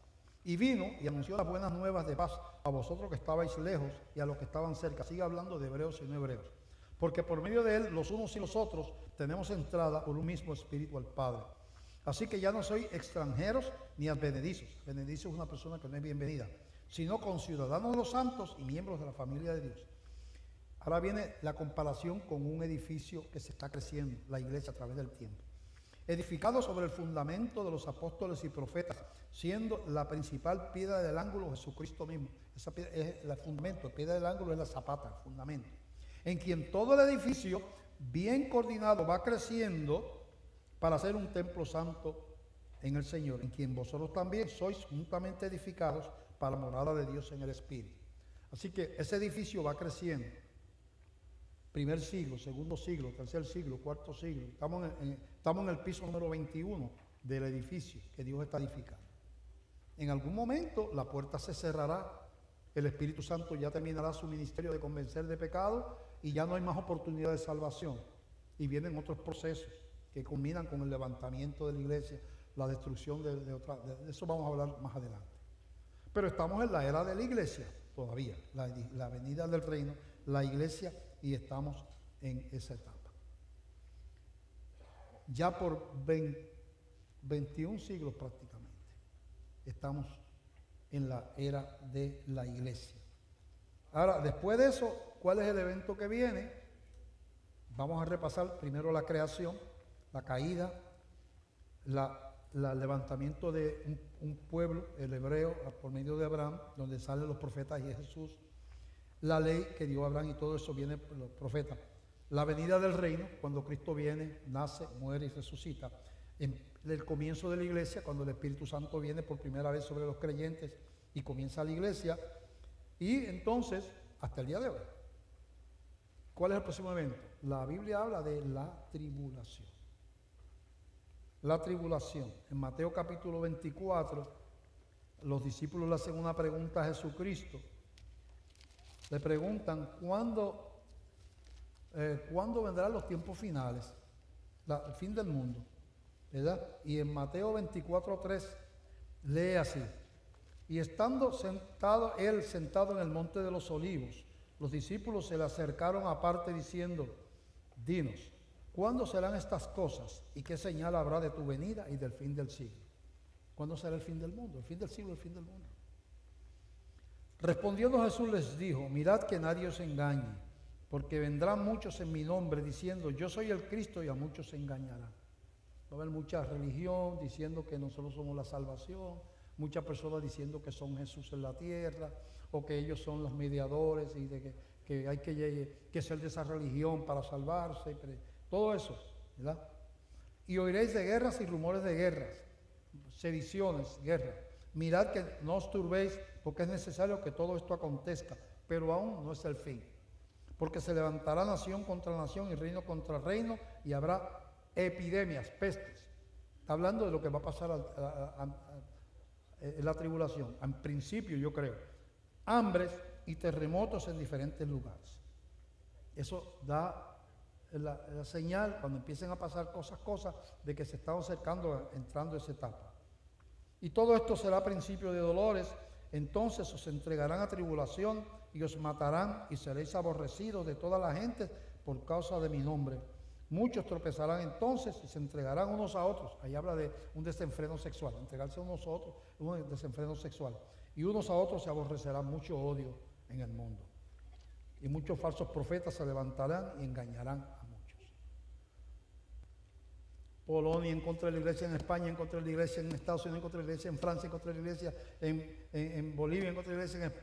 Y vino y anunció las buenas nuevas de paz a vosotros que estabais lejos y a los que estaban cerca. Sigue hablando de hebreos y no hebreos. Porque por medio de él, los unos y los otros, tenemos entrada por un mismo espíritu al Padre. Así que ya no sois extranjeros ni advenedizos. Advenedizo es una persona que no es bienvenida, sino conciudadanos de los santos y miembros de la familia de Dios. Ahora viene la comparación con un edificio que se está creciendo, la iglesia a través del tiempo. Edificado sobre el fundamento de los apóstoles y profetas, siendo la principal piedra del ángulo Jesucristo mismo. Esa piedra es el fundamento, la piedra del ángulo es la zapata, el fundamento. En quien todo el edificio, bien coordinado, va creciendo para ser un templo santo en el Señor, en quien vosotros también sois juntamente edificados para la morada de Dios en el Espíritu. Así que ese edificio va creciendo. Primer siglo, segundo siglo, tercer siglo, cuarto siglo. Estamos en el piso número 21 del edificio que Dios está edificando. En algún momento la puerta se cerrará, el Espíritu Santo ya terminará su ministerio de convencer de pecado y ya no hay más oportunidad de salvación. Y vienen otros procesos que culminan con el levantamiento de la iglesia, la destrucción de otra. De eso vamos a hablar más adelante. Pero estamos en la era de la iglesia todavía, la venida del reino, la iglesia, y estamos en esa etapa. Ya por 21 siglos prácticamente estamos en la era de la iglesia. Ahora, después de eso, ¿cuál es el evento que viene? Vamos a repasar primero la creación, la caída, el levantamiento de un pueblo, el hebreo, por medio de Abraham, donde salen los profetas y Jesús, la ley que dio Abraham y todo eso viene por los profetas. La venida del reino, cuando Cristo viene, nace, muere y resucita. En el comienzo de la iglesia, cuando el Espíritu Santo viene por primera vez sobre los creyentes y comienza la iglesia. Y entonces, hasta el día de hoy, ¿cuál es el próximo evento? La Biblia habla de la tribulación. La tribulación. En Mateo capítulo 24, los discípulos le hacen una pregunta a Jesucristo. Le preguntan, ¿cuándo vendrán los tiempos finales? El fin del mundo, ¿verdad? Y en Mateo 24:3 lee así: y estando él sentado en el monte de los olivos, los discípulos se le acercaron aparte diciendo, dinos, ¿cuándo serán estas cosas? ¿Y qué señal habrá de tu venida y del fin del siglo? ¿Cuándo será el fin del mundo? El fin del siglo, el fin del mundo. Respondiendo Jesús les dijo, mirad que nadie os engañe, porque vendrán muchos en mi nombre diciendo, yo soy el Cristo, y a muchos se engañarán. Va a haber mucha religión diciendo que nosotros somos la salvación, muchas personas diciendo que son Jesús en la tierra, o que ellos son los mediadores, y de que hay que ser de esa religión para salvarse, todo eso, ¿verdad? Y oiréis de guerras y rumores de guerras, sediciones, guerras. Mirad que no os turbéis, porque es necesario que todo esto acontezca, pero aún no es el fin. Porque se levantará nación contra nación y reino contra reino, y habrá epidemias, pestes. Está hablando de lo que va a pasar en la tribulación. En principio, yo creo, hambres y terremotos en diferentes lugares. Eso da la señal, cuando empiecen a pasar cosas, de que se están acercando, entrando a esa etapa. Y todo esto será principio de dolores. Entonces os entregarán a tribulación y os matarán, y seréis aborrecidos de toda la gente por causa de mi nombre. Muchos tropezarán entonces y se entregarán unos a otros. Ahí habla de un desenfreno sexual, entregarse unos a otros, un desenfreno sexual. Y unos a otros se aborrecerán, mucho odio en el mundo. Y muchos falsos profetas se levantarán y engañarán a muchos. Polonia en contra de la iglesia, en España en contra de la iglesia, en Estados Unidos en contra de la iglesia, en Francia en contra de la iglesia, en Bolivia en contra de la iglesia,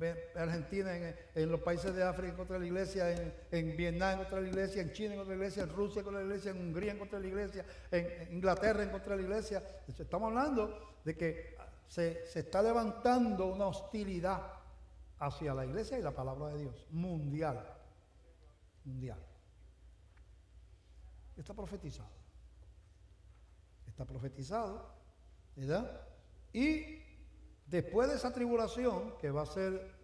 en Argentina, en los países de África en contra de la iglesia, en Vietnam en contra de la iglesia, en China en contra de la iglesia, en Rusia en contra de la iglesia, en Hungría en contra de la iglesia, en Inglaterra en contra de la iglesia. Estamos hablando de que se está levantando una hostilidad hacia la iglesia y la palabra de Dios, mundial. Está profetizado. Está profetizado, ¿verdad? Y después de esa tribulación, que va a ser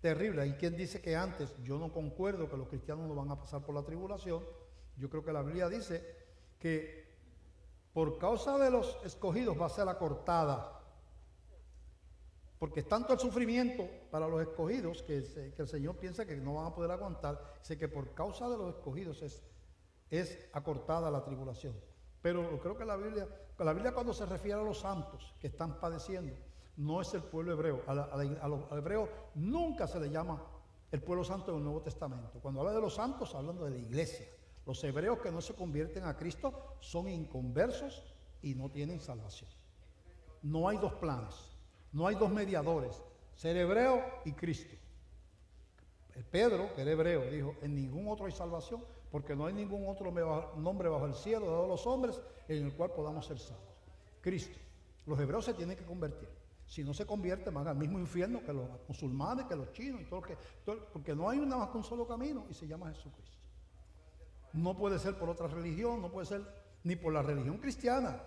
terrible, hay quien dice que antes, yo no concuerdo que los cristianos no van a pasar por la tribulación. Yo creo que la Biblia dice que por causa de los escogidos va a ser acortada, porque es tanto el sufrimiento para los escogidos que el Señor piensa que no van a poder aguantar. Dice que por causa de los escogidos es acortada la tribulación. Pero creo que la Biblia cuando se refiere a los santos que están padeciendo, no es el pueblo hebreo. A los hebreos nunca se le llama el pueblo santo en el Nuevo Testamento. Cuando habla de los santos, hablando de la iglesia. Los hebreos que no se convierten a Cristo son inconversos y no tienen salvación. No hay dos planes, no hay dos mediadores, ser hebreo y Cristo. Pedro, que era hebreo, dijo, en ningún otro hay salvación, porque no hay ningún otro nombre bajo el cielo dado a los hombres en el cual podamos ser salvos. Cristo. Los hebreos se tienen que convertir. Si no se convierten, van al mismo infierno que los musulmanes, que los chinos y porque no hay nada más que un solo camino y se llama Jesucristo. No puede ser por otra religión, no puede ser ni por la religión cristiana.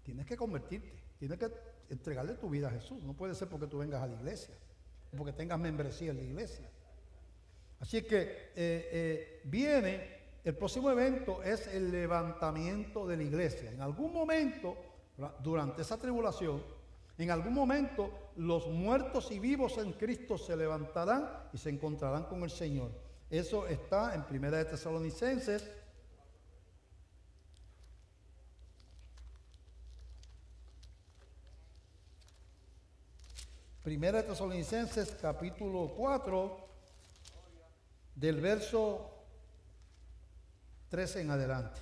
Tienes que convertirte, tienes que entregarle tu vida a Jesús. No puede ser porque tú vengas a la iglesia, o porque tengas membresía en la iglesia. Así que viene El próximo evento es el levantamiento de la iglesia. En algún momento, durante esa tribulación, en algún momento los muertos y vivos en Cristo se levantarán y se encontrarán con el Señor. Eso está en Primera de Tesalonicenses. Primera de Tesalonicenses capítulo 4, del verso 13 en adelante.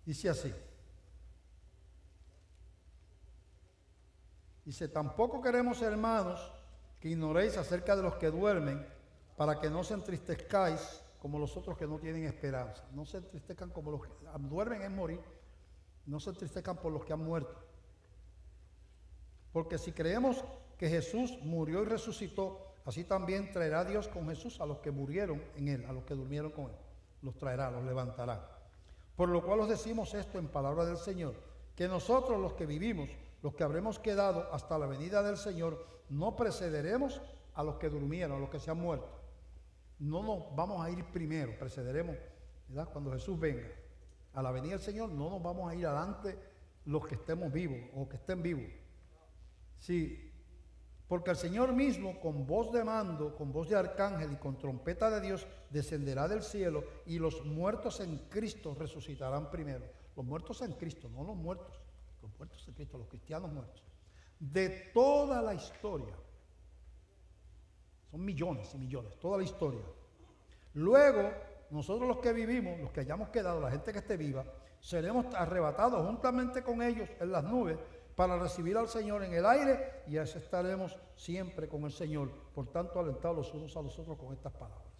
Dice así. Dice, tampoco queremos, hermanos, que ignoréis acerca de los que duermen, para que no se entristezcáis como los otros que no tienen esperanza. No se entristezcan como los que duermen es morir. No se entristezcan por los que han muerto. Porque si creemos que Jesús murió y resucitó, así también traerá Dios con Jesús a los que murieron en él, a los que durmieron con él. Los traerá, los levantará. Por lo cual os decimos esto en palabra del Señor, que nosotros los que vivimos, los que habremos quedado hasta la venida del Señor, no precederemos a los que durmieron, a los que se han muerto. No nos vamos a ir primero, precederemos, ¿verdad? Cuando Jesús venga a la venida del Señor, no nos vamos a ir adelante los que estemos vivos o que estén vivos. Sí, porque el Señor mismo, con voz de mando, con voz de arcángel y con trompeta de Dios, descenderá del cielo, y los muertos en Cristo resucitarán primero. Los muertos en Cristo, no los muertos en Cristo, los cristianos muertos. De toda la historia. Son millones y millones, toda la historia. Luego, nosotros los que vivimos, los que hayamos quedado, la gente que esté viva, seremos arrebatados juntamente con ellos en las nubes para recibir al Señor en el aire, y así estaremos siempre con el Señor. Por tanto, alentados los unos a los otros con estas palabras.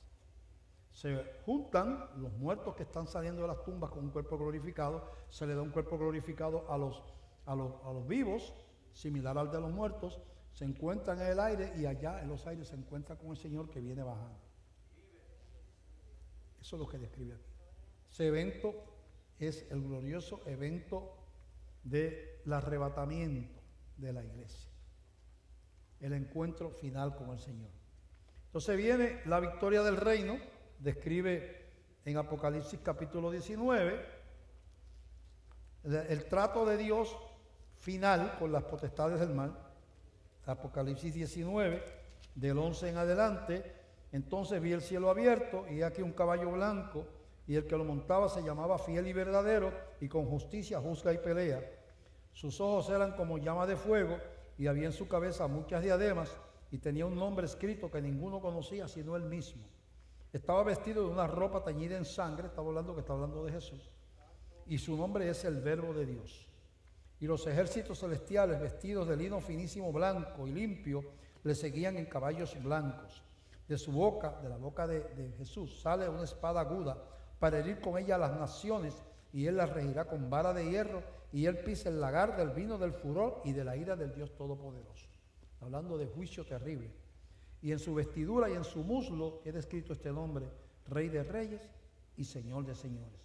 Se juntan los muertos que están saliendo de las tumbas con un cuerpo glorificado, se le da un cuerpo glorificado a los vivos, similar al de los muertos, se encuentran en el aire, y allá en los aires se encuentran con el Señor que viene bajando. Eso es lo que describe aquí. Ese evento es el glorioso evento del arrebatamiento de la iglesia, el encuentro final con el Señor. Entonces viene la victoria del reino, describe en Apocalipsis capítulo 19 el trato de Dios final con las potestades del mal. Apocalipsis 19, del 11 en adelante. Entonces vi el cielo abierto, y aquí un caballo blanco, y el que lo montaba se llamaba Fiel y Verdadero, y con justicia juzga y pelea. Sus ojos eran como llama de fuego, y había en su cabeza muchas diademas, y tenía un nombre escrito que ninguno conocía sino él mismo. Estaba vestido de una ropa teñida en sangre, está hablando de Jesús, y su nombre es el Verbo de Dios. Y los ejércitos celestiales, vestidos de lino finísimo blanco y limpio, le seguían en caballos blancos. De su boca, de la boca de Jesús, sale una espada aguda para herir con ella a las naciones, y él las regirá con vara de hierro, y él pisa el lagar del vino del furor y de la ira del Dios Todopoderoso. Hablando de juicio terrible. Y en su vestidura y en su muslo queda escrito este nombre: Rey de Reyes y Señor de Señores.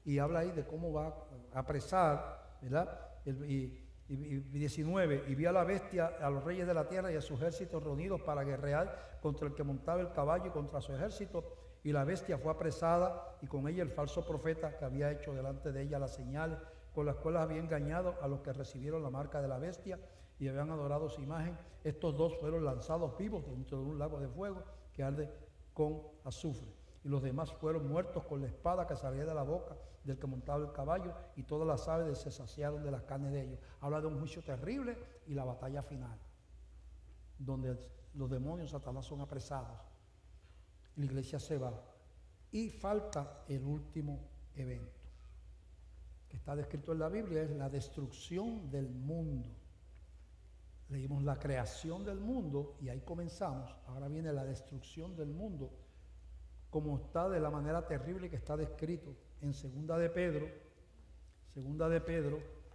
Y habla ahí de cómo va a apresar, ¿verdad? Y 19, y vi a la bestia, a los reyes de la tierra y a su ejército reunidos para guerrear contra el que montaba el caballo y contra su ejército. Y la bestia fue apresada, y con ella el falso profeta que había hecho delante de ella las señales con las cuales había engañado a los que recibieron la marca de la bestia y habían adorado su imagen. Estos dos fueron lanzados vivos dentro de un lago de fuego que arde con azufre. Y los demás fueron muertos con la espada que salía de la boca del que montaba el caballo, y todas las aves se saciaron de las carnes de ellos. Habla de un juicio terrible y la batalla final, donde los demonios, Satanás, son apresados. La iglesia se va, y falta el último evento que está descrito en la Biblia, es la destrucción del mundo. Leímos la creación del mundo y ahí comenzamos. Ahora viene la destrucción del mundo, como está, de la manera terrible que está descrito en Segunda de Pedro,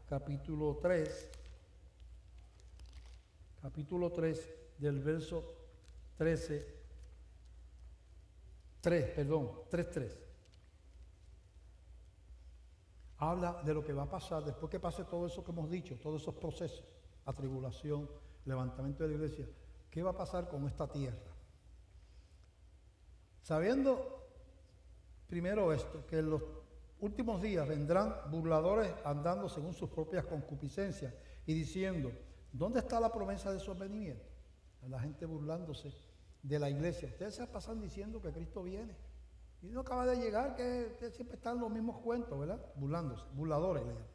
capítulo 3, del verso 3:3. Habla de lo que va a pasar después que pase todo eso que hemos dicho, todos esos procesos, atribulación, levantamiento de la iglesia. ¿Qué va a pasar con esta tierra? Sabiendo primero esto, que en los últimos días vendrán burladores andando según sus propias concupiscencias y diciendo, ¿dónde está la promesa de su advenimiento? La gente burlándose de la iglesia. Ustedes se pasan diciendo que Cristo viene y no acaba de llegar, que ustedes siempre están en los mismos cuentos, ¿verdad? Burlándose, burladores le llaman.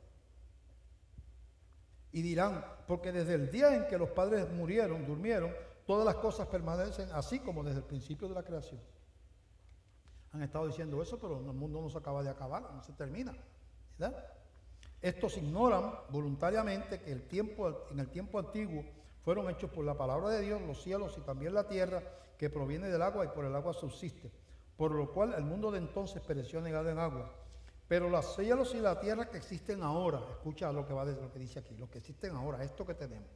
Y dirán, porque desde el día en que los padres durmieron, todas las cosas permanecen así como desde el principio de la creación. Han estado diciendo eso, pero el mundo no se acaba de acabar, no se termina, ¿verdad? Estos ignoran voluntariamente que en el tiempo antiguo fueron hechos por la palabra de Dios los cielos y también la tierra, que proviene del agua y por el agua subsiste, por lo cual el mundo de entonces pereció negado en agua. Pero los cielos y la tierra que existen ahora, escucha lo que dice aquí, los que existen ahora, esto que tenemos,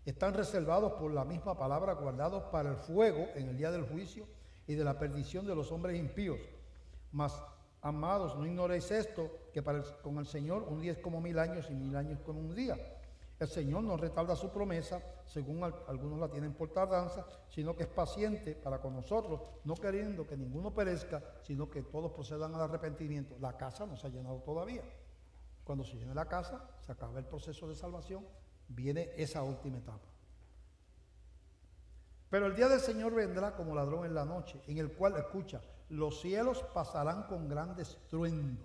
están reservados por la misma palabra, guardados para el fuego en el día del juicio y de la perdición de los hombres impíos. Mas, amados, no ignoréis esto, que con el Señor un día es como 1000 años y 1000 años como un día. El Señor no retarda su promesa, según algunos la tienen por tardanza, sino que es paciente para con nosotros, no queriendo que ninguno perezca, sino que todos procedan al arrepentimiento. La casa no se ha llenado todavía. Cuando se llene la casa, se acaba el proceso de salvación, viene esa última etapa. Pero el día del Señor vendrá como ladrón en la noche, en el cual, escucha, los cielos pasarán con gran estruendo.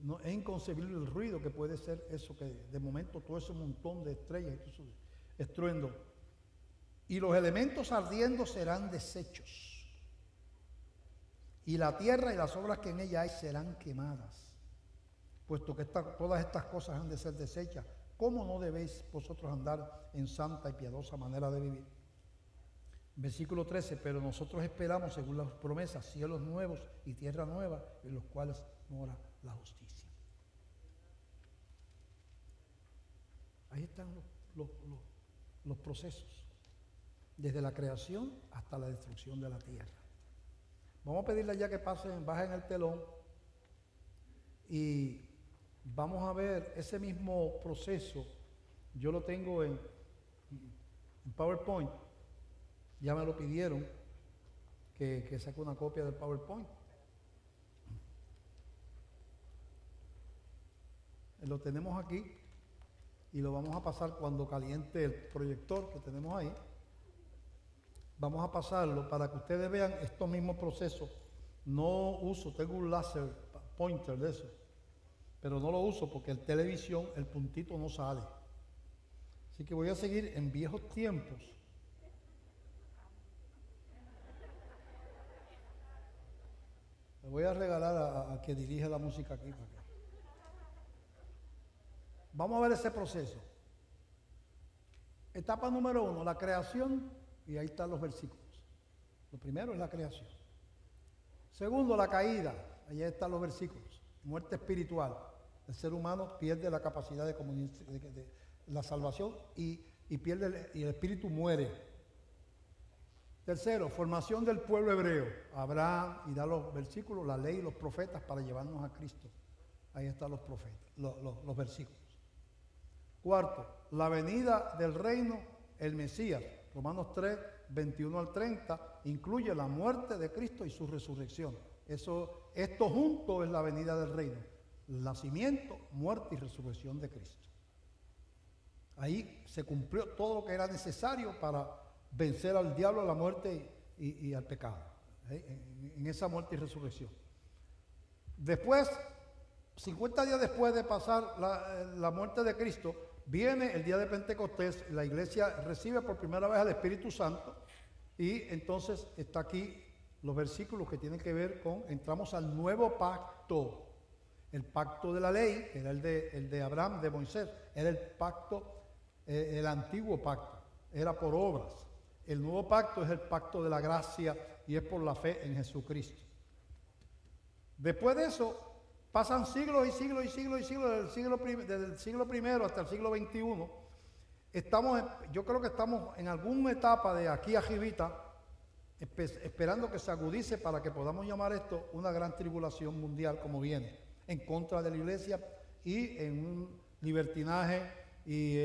No, es inconcebible el ruido que puede ser eso, que de momento todo ese montón de estrellas, estruendo. Y los elementos ardiendo serán deshechos. Y la tierra y las obras que en ella hay serán quemadas. Puesto que todas estas cosas han de ser deshechas, ¿cómo no debéis vosotros andar en santa y piadosa manera de vivir? Versículo 13, pero nosotros esperamos, según las promesas, cielos nuevos y tierra nueva, en los cuales mora la justicia. Ahí están los procesos, desde la creación hasta la destrucción de la tierra. Vamos a pedirle ya que bajen el telón y vamos a ver ese mismo proceso. Yo lo tengo en PowerPoint. Ya me lo pidieron que saque una copia del PowerPoint. Lo tenemos aquí y lo vamos a pasar cuando caliente el proyector que tenemos ahí. Vamos a pasarlo para que ustedes vean estos mismos procesos. Tengo un láser pointer de eso, pero no lo uso porque en televisión el puntito no sale. Así que voy a seguir en viejos tiempos. Le voy a regalar a que dirige la música aquí. Vamos a ver ese proceso. Etapa número 1, la creación, y ahí están los versículos. Lo primero es la creación. Segundo, la caída, allá están los versículos. Muerte espiritual. El ser humano pierde la capacidad de la salvación y el espíritu muere. Tercero, formación del pueblo hebreo. Abraham, y da los versículos, la ley y los profetas para llevarnos a Cristo. Ahí están los profetas, los versículos. Cuarto, la venida del reino, el Mesías. Romanos 3, 21 al 30, incluye la muerte de Cristo y su resurrección. Esto junto es la venida del reino. El nacimiento, muerte y resurrección de Cristo. Ahí se cumplió todo lo que era necesario para vencer al diablo, a la muerte y al pecado. En esa muerte y resurrección. Después, 50 días después de pasar la muerte de Cristo, viene el día de Pentecostés, la iglesia recibe por primera vez al Espíritu Santo y entonces está aquí los versículos que tienen que ver con, entramos al nuevo pacto, el pacto de la ley, que era el de Abraham, de Moisés, era el pacto, el antiguo pacto, era por obras. El nuevo pacto es el pacto de la gracia y es por la fe en Jesucristo. Después de eso, pasan siglos y siglos y siglos y siglos, desde el siglo I hasta el siglo XXI. Yo creo que estamos en alguna etapa de aquí a Jivita, esperando que se agudice para que podamos llamar esto una gran tribulación mundial como viene, en contra de la iglesia y en un libertinaje y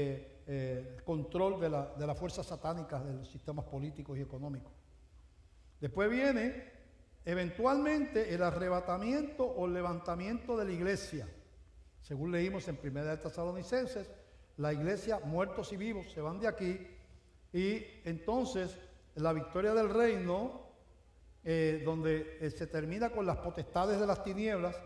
control de las fuerzas satánicas de los sistemas políticos y económicos. Después viene eventualmente el arrebatamiento o levantamiento de la iglesia. Según leímos en 1 de Tesalonicenses, la iglesia, muertos y vivos, se van de aquí y entonces la victoria del reino, donde se termina con las potestades de las tinieblas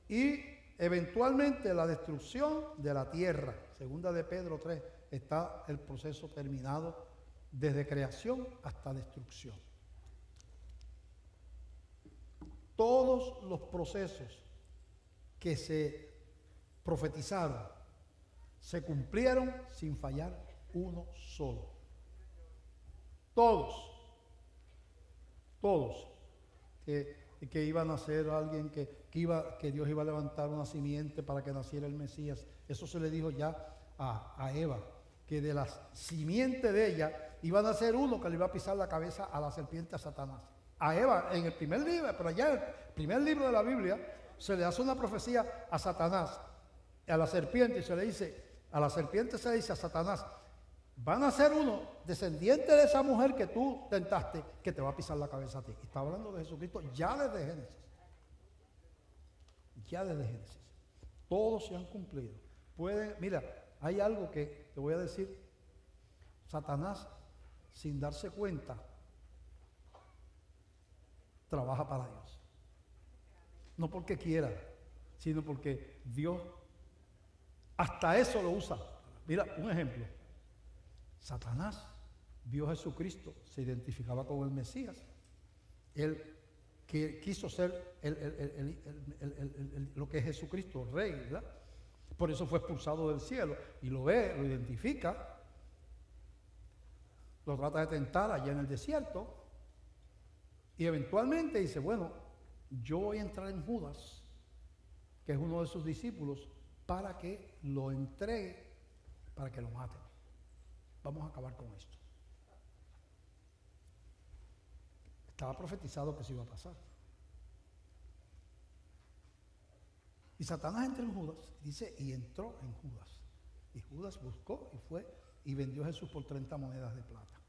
y eventualmente la destrucción de la tierra. Segunda de Pedro 3, está el proceso terminado desde creación hasta destrucción. Todos los procesos que se profetizaron se cumplieron sin fallar uno solo. Todos. Que iba a nacer alguien, que Dios iba a levantar una simiente para que naciera el Mesías. Eso se le dijo ya a Eva, que de la simiente de ella iba a nacer uno que le iba a pisar la cabeza a la serpiente, a Satanás. A Eva en el primer libro, pero allá en el primer libro de la Biblia se le hace una profecía a Satanás, a la serpiente, y se le dice, a la serpiente se le dice a Satanás, van a ser uno descendiente de esa mujer que tú tentaste, que te va a pisar la cabeza a ti. Y está hablando de Jesucristo ya desde Génesis. Ya desde Génesis. Todos se han cumplido. Mira, hay algo que te voy a decir. Satanás, sin darse cuenta, trabaja para Dios. No porque quiera, sino porque Dios hasta eso lo usa. Mira, un ejemplo. Satanás vio a Jesucristo, se identificaba con el Mesías. Él que quiso ser lo que es Jesucristo, el rey, ¿verdad? Por eso fue expulsado del cielo. Y lo ve, lo identifica, lo trata de tentar allá en el desierto. Y eventualmente dice, bueno, yo voy a entrar en Judas, que es uno de sus discípulos, para que lo entregue, para que lo maten. Vamos a acabar con esto. Estaba profetizado que eso iba a pasar. Y Satanás entra en Judas, dice, y entró en Judas. Y Judas buscó y fue y vendió a Jesús por 30 monedas de plata.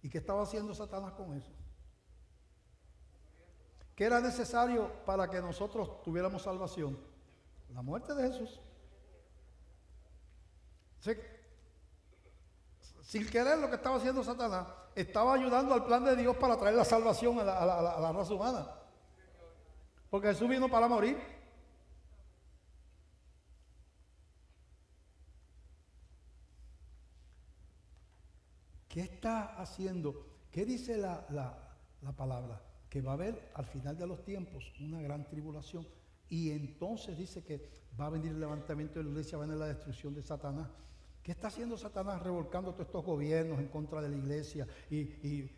¿Y qué estaba haciendo Satanás con eso? ¿Qué era necesario para que nosotros tuviéramos salvación? La muerte de Jesús. Sin querer, lo que estaba haciendo Satanás, estaba ayudando al plan de Dios para traer la salvación a la raza humana. Porque Jesús vino para morir. ¿Qué está haciendo? ¿Qué dice la palabra? Que va a haber al final de los tiempos una gran tribulación. Y entonces dice que va a venir el levantamiento de la iglesia, va a venir la destrucción de Satanás. ¿Qué está haciendo Satanás? Revolcando todos estos gobiernos en contra de la iglesia y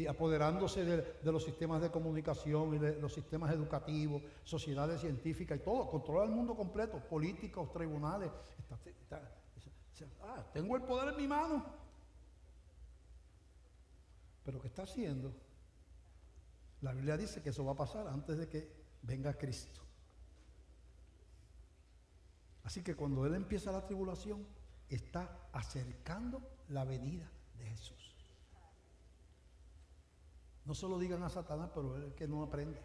apoderándose de los sistemas de comunicación y de los sistemas educativos, sociedades científicas y todo. Controla el mundo completo, políticos, tribunales. Tengo el poder en mi mano. Pero ¿qué está haciendo? La Biblia dice que eso va a pasar antes de que venga Cristo. Así que cuando Él empieza la tribulación, está acercando la venida de Jesús. No se lo digan a Satanás, pero él es que no aprende.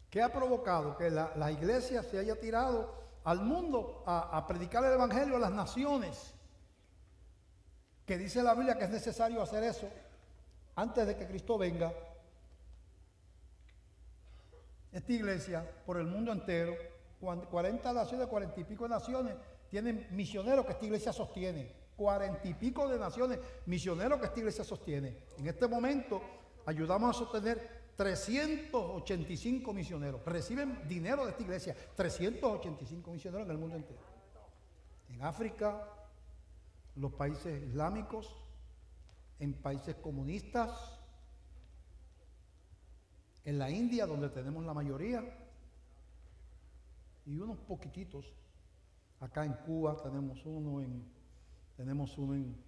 ¿Qué ha provocado? Que la iglesia se haya tirado al mundo a predicar el evangelio a las naciones. Que dice la Biblia que es necesario hacer eso antes de que Cristo venga. Esta iglesia por el mundo entero, 40 naciones, 40 y pico de naciones, tienen misioneros que esta iglesia sostiene. 40 y pico de naciones, misioneros que esta iglesia sostiene. En este momento ayudamos a sostener 385 misioneros. Reciben dinero de esta iglesia, 385 misioneros en el mundo entero. En África, los países islámicos, en países comunistas, en la India, donde tenemos la mayoría, y unos poquititos. Acá en Cuba tenemos uno en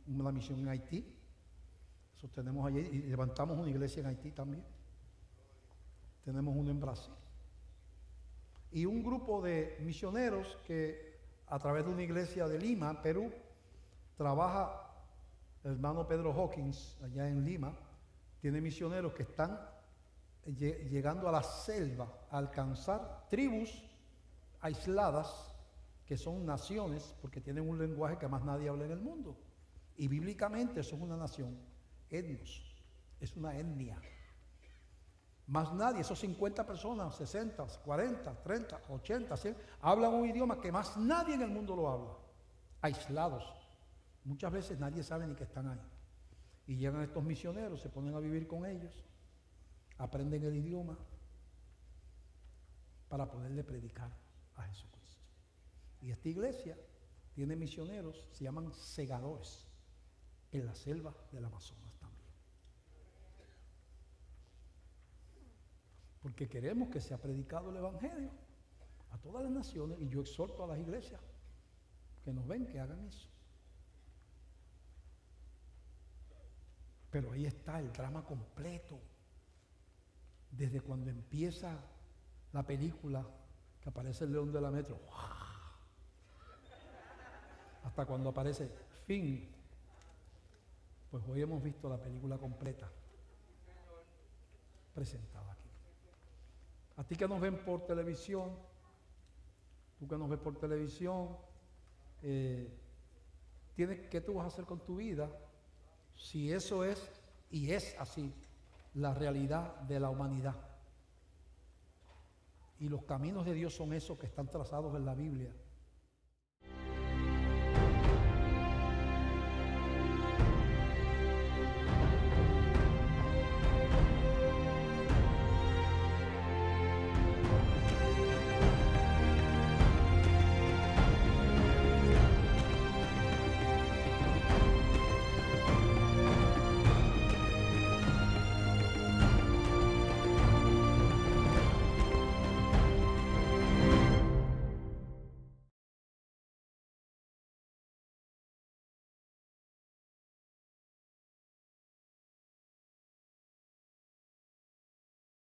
una misión en Haití. Eso tenemos allí y levantamos una iglesia en Haití también. Tenemos uno en Brasil. Y un grupo de misioneros que a través de una iglesia de Lima, Perú, trabaja el hermano Pedro Hawkins allá en Lima. Tiene misioneros que están llegando a la selva a alcanzar tribus aisladas que son naciones porque tienen un lenguaje que más nadie habla en el mundo. Y bíblicamente eso es una nación, etnos, es una etnia. Más nadie, esos 50 personas, 60, 40, 30, 80, 100, hablan un idioma que más nadie en el mundo lo habla, aislados. Muchas veces nadie sabe ni que están ahí. Y llegan estos misioneros, se ponen a vivir con ellos, aprenden el idioma para poderle predicar a Jesucristo. Y esta iglesia tiene misioneros, se llaman segadores, en la selva del Amazonas también. Porque queremos que sea predicado el Evangelio a todas las naciones, y yo exhorto a las iglesias que nos ven que hagan eso. Pero ahí está el drama completo. Desde cuando empieza la película, que aparece el león de la metro, hasta cuando aparece fin. Pues hoy hemos visto la película completa presentada aquí. A ti que nos ven por televisión, tú que nos ves por televisión, ¿qué tú vas a hacer con tu vida? Si eso es, y es así, la realidad de la humanidad. Y los caminos de Dios son esos que están trazados en la Biblia.